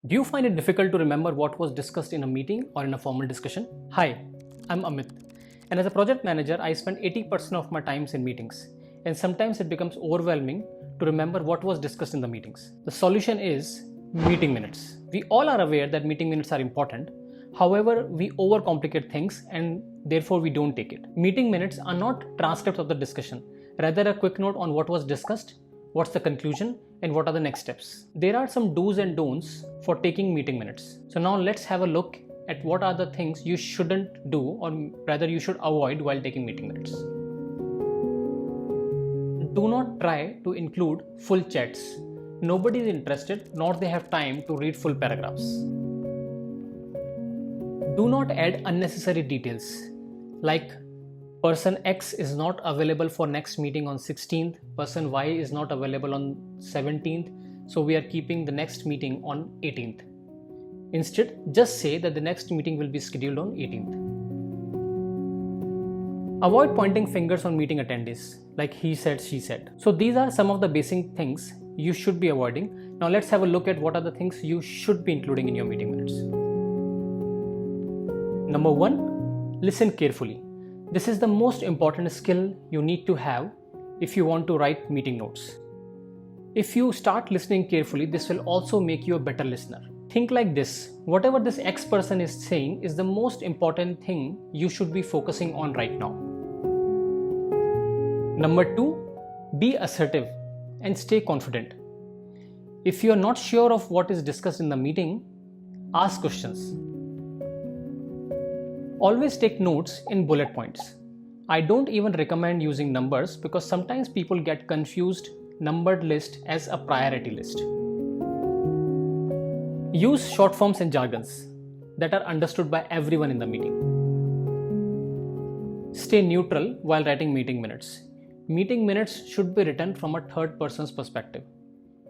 Do you find it difficult to remember what was discussed in a meeting or in a formal discussion? Hi, I'm Amit, and as a project manager, I spend 80% of my times in meetings, and sometimes it becomes overwhelming to remember what was discussed in the meetings. The solution is meeting minutes. We all are aware that meeting minutes are important. However, we overcomplicate things and therefore we don't take it. Meeting minutes are not transcripts of the discussion, rather a quick note on what was discussed, what's the conclusion, and what are the next steps. There are some do's and don'ts for taking meeting minutes. So now let's have a look at what are the things you shouldn't do, or rather you should avoid while taking meeting minutes. Do not try to include full chats. Nobody is interested, nor they have time to read full paragraphs. Do not add unnecessary details like person X is not available for next meeting on 16th, person Y is not available on 17th, so we are keeping the next meeting on 18th. Instead, just say that the next meeting will be scheduled on 18th. Avoid pointing fingers on meeting attendees like he said, she said. So these are some of the basic things you should be avoiding. Now let's have a look at what are the things you should be including in your meeting minutes. Number 1, listen carefully. This is the most important skill you need to have if you want to write meeting notes. If you start listening carefully, this will also make you a better listener. Think like this: whatever this X person is saying is the most important thing you should be focusing on right now. Number 2, be assertive and stay confident. If you are not sure of what is discussed in the meeting, ask questions. Always take notes in bullet points. I don't even recommend using numbers because sometimes people get confused numbered list as a priority list. Use short forms and jargons that are understood by everyone in the meeting. Stay neutral while writing meeting minutes. Meeting minutes should be written from a third person's perspective,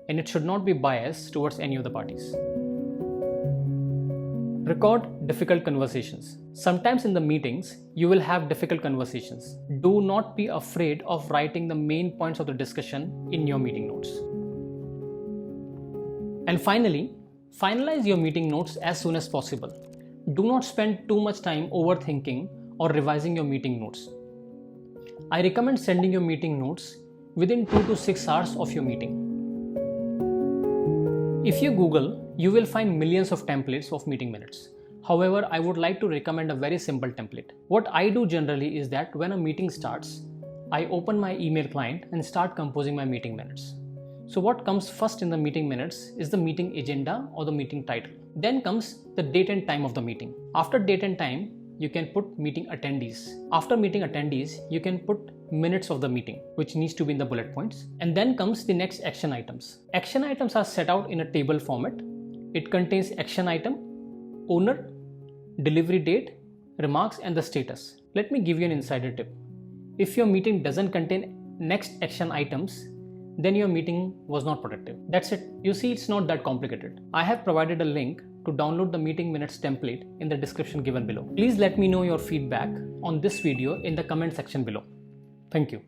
and it should not be biased towards any of the parties. Record difficult conversations. Sometimes in the meetings, you will have difficult conversations. Do not be afraid of writing the main points of the discussion in your meeting notes. And finally, finalize your meeting notes as soon as possible. Do not spend too much time overthinking or revising your meeting notes. I recommend sending your meeting notes within 2 to 6 hours of your meeting. If you Google, you will find millions of templates of meeting minutes. However, I would like to recommend a very simple template. What I do generally is that when a meeting starts, I open my email client and start composing my meeting minutes. So what comes first in the meeting minutes is the meeting agenda or the meeting title. Then comes the date and time of the meeting. After date and time, you can put meeting attendees. After meeting attendees, you can put minutes of the meeting, which needs to be in the bullet points. And then comes the next action items. Action items are set out in a table format. It contains action item, owner, delivery date, remarks, and the status. Let me give you an insider tip. If your meeting doesn't contain next action items, then your meeting was not productive. That's it. You see, it's not that complicated. I have provided a link to download the meeting minutes template in the description given below. Please let me know your feedback on this video in the comment section below. Thank you.